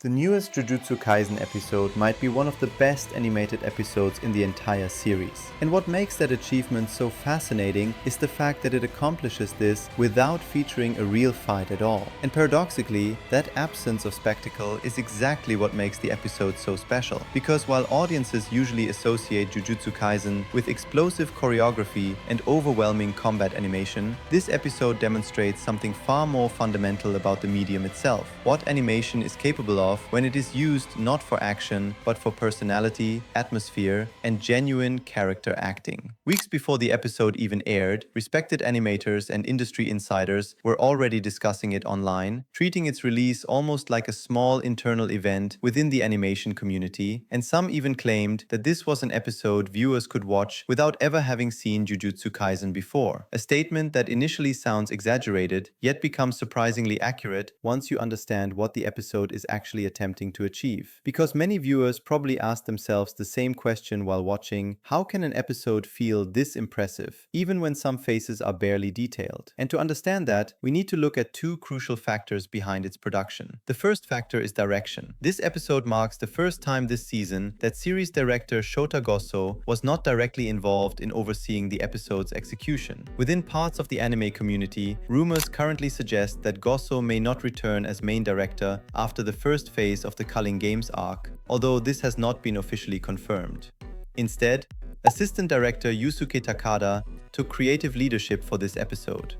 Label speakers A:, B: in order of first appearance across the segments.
A: The newest Jujutsu Kaisen episode might be one of the best animated episodes in the entire series. And what makes that achievement so fascinating is the fact that it accomplishes this without featuring a real fight at all. And paradoxically, that absence of spectacle is exactly what makes the episode so special. Because while audiences usually associate Jujutsu Kaisen with explosive choreography and overwhelming combat animation, this episode demonstrates something far more fundamental about the medium itself. What animation is capable of when it is used not for action, but for personality, atmosphere, and genuine character acting. Weeks before the episode even aired, respected animators and industry insiders were already discussing it online, treating its release almost like a small internal event within the animation community, and some even claimed that this was an episode viewers could watch without ever having seen Jujutsu Kaisen before. A statement that initially sounds exaggerated, yet becomes surprisingly accurate once you understand what the episode is actually attempting to achieve. Because many viewers probably ask themselves the same question while watching: how can an episode feel this impressive, even when some faces are barely detailed? And to understand that, we need to look at two crucial factors behind its production. The first factor is direction. This episode marks the first time this season that series director Shota Gosso was not directly involved in overseeing the episode's execution. Within parts of the anime community, rumors currently suggest that Gosso may not return as main director after the first phase of the Culling Games arc, although this has not been officially confirmed. Instead, assistant director Yusuke Takada took creative leadership for this episode.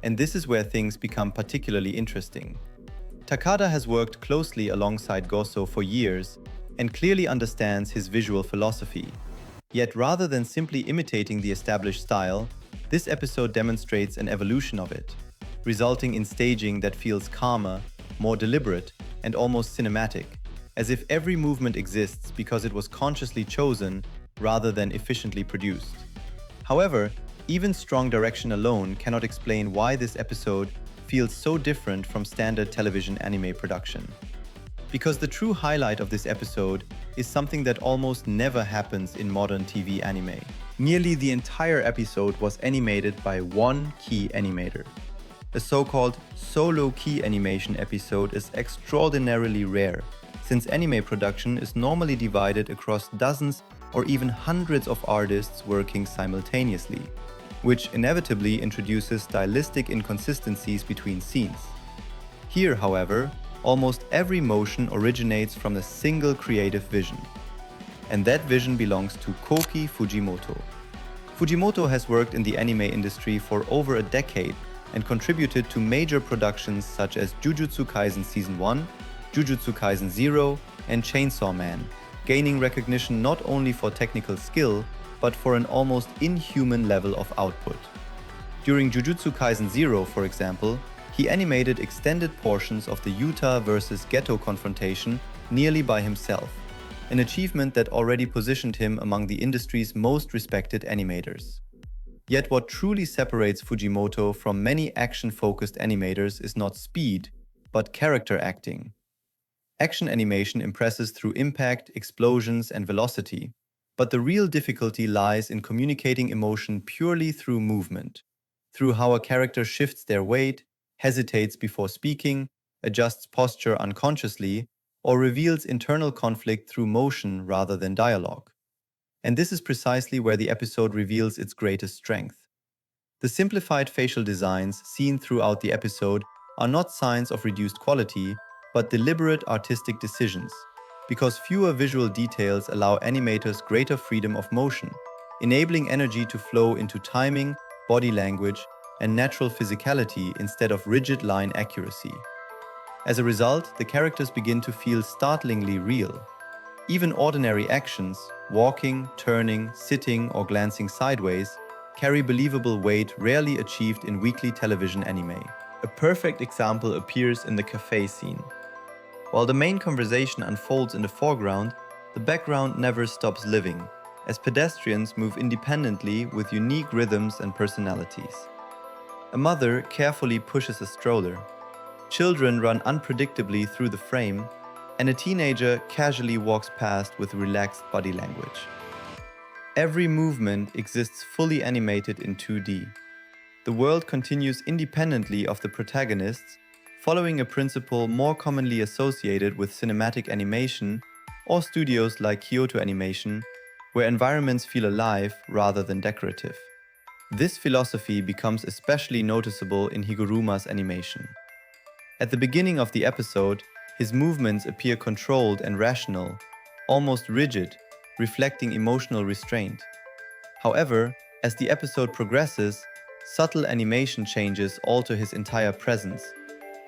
A: And this is where things become particularly interesting. Takada has worked closely alongside Gosso for years and clearly understands his visual philosophy. Yet rather than simply imitating the established style, this episode demonstrates an evolution of it, resulting in staging that feels calmer, more deliberate, and almost cinematic, as if every movement exists because it was consciously chosen rather than efficiently produced. However, even strong direction alone cannot explain why this episode feels so different from standard television anime production. Because the true highlight of this episode is something that almost never happens in modern TV anime. Nearly the entire episode was animated by one key animator. A so-called solo key animation episode is extraordinarily rare, since anime production is normally divided across dozens or even hundreds of artists working simultaneously, which inevitably introduces stylistic inconsistencies between scenes. Here, however, almost every motion originates from a single creative vision. And that vision belongs to Koki Fujimoto. Fujimoto has worked in the anime industry for over a decade and contributed to major productions such as Jujutsu Kaisen Season 1, Jujutsu Kaisen 0, and Chainsaw Man, gaining recognition not only for technical skill, but for an almost inhuman level of output. During Jujutsu Kaisen 0, for example, he animated extended portions of the Yuta versus Geto confrontation nearly by himself, an achievement that already positioned him among the industry's most respected animators. Yet what truly separates Fujimoto from many action-focused animators is not speed, but character acting. Action animation impresses through impact, explosions, and velocity, but the real difficulty lies in communicating emotion purely through movement, through how a character shifts their weight, hesitates before speaking, adjusts posture unconsciously, or reveals internal conflict through motion rather than dialogue. And this is precisely where the episode reveals its greatest strength. The simplified facial designs seen throughout the episode are not signs of reduced quality, but deliberate artistic decisions, because fewer visual details allow animators greater freedom of motion, enabling energy to flow into timing, body language, and natural physicality instead of rigid line accuracy. As a result, the characters begin to feel startlingly real. Even ordinary actions, walking, turning, sitting, or glancing sideways, carry believable weight rarely achieved in weekly television anime. A perfect example appears in the cafe scene. While the main conversation unfolds in the foreground, the background never stops living, as pedestrians move independently with unique rhythms and personalities. A mother carefully pushes a stroller. Children run unpredictably through the frame, and a teenager casually walks past with relaxed body language. Every movement exists fully animated in 2D. The world continues independently of the protagonists, following a principle more commonly associated with cinematic animation or studios like Kyoto Animation, where environments feel alive rather than decorative. This philosophy becomes especially noticeable in Higuruma's animation. At the beginning of the episode, his movements appear controlled and rational, almost rigid, reflecting emotional restraint. However, as the episode progresses, subtle animation changes alter his entire presence.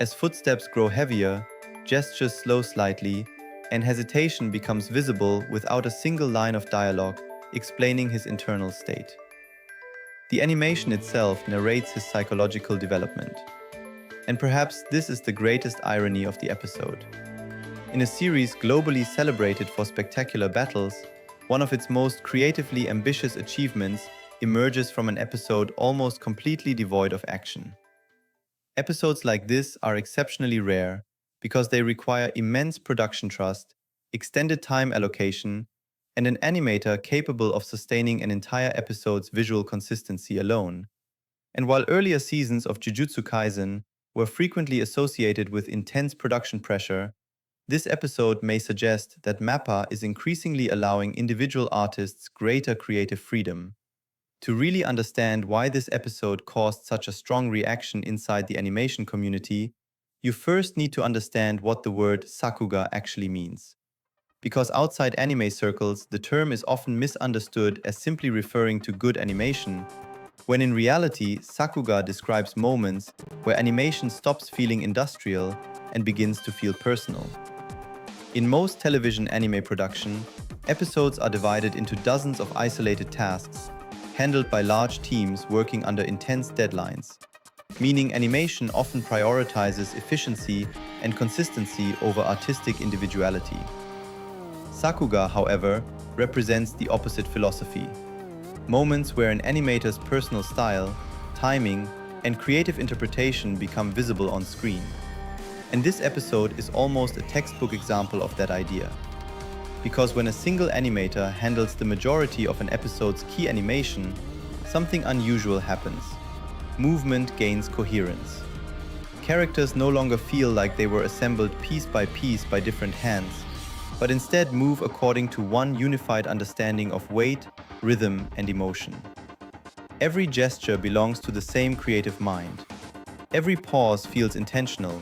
A: As footsteps grow heavier, gestures slow slightly, and hesitation becomes visible without a single line of dialogue explaining his internal state. The animation itself narrates his psychological development. And perhaps this is the greatest irony of the episode. In a series globally celebrated for spectacular battles, one of its most creatively ambitious achievements emerges from an episode almost completely devoid of action. Episodes like this are exceptionally rare because they require immense production trust, extended time allocation, and an animator capable of sustaining an entire episode's visual consistency alone. And while earlier seasons of Jujutsu Kaisen were frequently associated with intense production pressure, this episode may suggest that MAPPA is increasingly allowing individual artists greater creative freedom. To really understand why this episode caused such a strong reaction inside the animation community, you first need to understand what the word sakuga actually means. Because outside anime circles, the term is often misunderstood as simply referring to good animation, when in reality, sakuga describes moments where animation stops feeling industrial and begins to feel personal. In most television anime production, episodes are divided into dozens of isolated tasks, handled by large teams working under intense deadlines, meaning animation often prioritizes efficiency and consistency over artistic individuality. Sakuga, however, represents the opposite philosophy. Moments where an animator's personal style, timing, and creative interpretation become visible on screen. And this episode is almost a textbook example of that idea. Because when a single animator handles the majority of an episode's key animation, something unusual happens. Movement gains coherence. Characters no longer feel like they were assembled piece by different hands, but instead move according to one unified understanding of weight, rhythm, and emotion. Every gesture belongs to the same creative mind. Every pause feels intentional.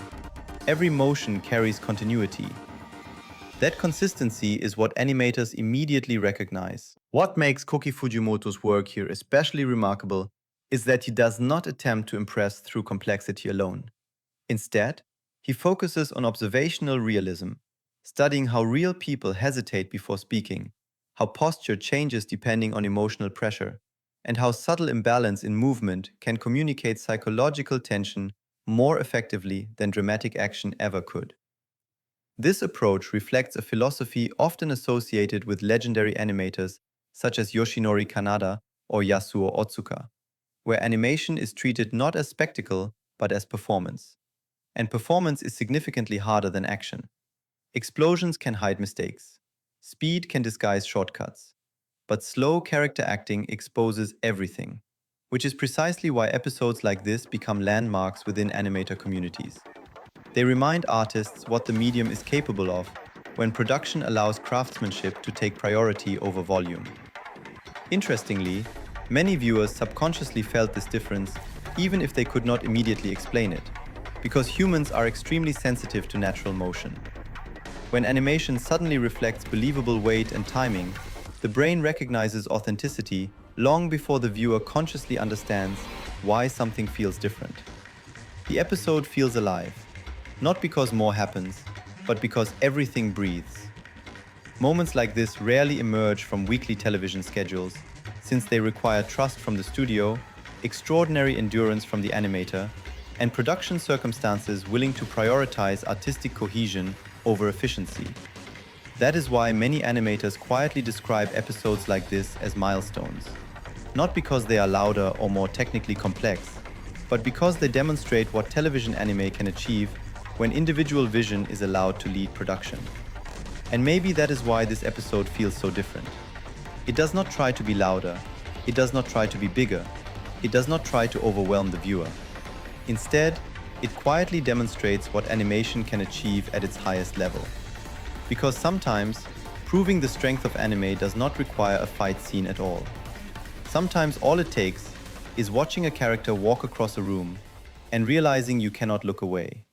A: Every motion carries continuity. That consistency is what animators immediately recognize. What makes Koki Fujimoto's work here especially remarkable is that he does not attempt to impress through complexity alone. Instead, he focuses on observational realism, studying how real people hesitate before speaking, how posture changes depending on emotional pressure, and how subtle imbalance in movement can communicate psychological tension more effectively than dramatic action ever could. This approach reflects a philosophy often associated with legendary animators such as Yoshinori Kanada or Yasuo Otsuka, where animation is treated not as spectacle but as performance. And performance is significantly harder than action. Explosions can hide mistakes. Speed can disguise shortcuts. But slow character acting exposes everything, which is precisely why episodes like this become landmarks within animator communities. They remind artists what the medium is capable of when production allows craftsmanship to take priority over volume. Interestingly, many viewers subconsciously felt this difference even if they could not immediately explain it, because humans are extremely sensitive to natural motion. When animation suddenly reflects believable weight and timing, the brain recognizes authenticity long before the viewer consciously understands why something feels different. The episode feels alive, not because more happens, but because everything breathes. Moments like this rarely emerge from weekly television schedules, since they require trust from the studio, extraordinary endurance from the animator, and production circumstances willing to prioritize artistic cohesion over efficiency. That is why many animators quietly describe episodes like this as milestones. Not because they are louder or more technically complex, but because they demonstrate what television anime can achieve when individual vision is allowed to lead production. And maybe that is why this episode feels so different. It does not try to be louder, it does not try to be bigger, it does not try to overwhelm the viewer. Instead, It quietly demonstrates what animation can achieve at its highest level. Because sometimes, proving the strength of anime does not require a fight scene at all. Sometimes all it takes is watching a character walk across a room and realizing you cannot look away.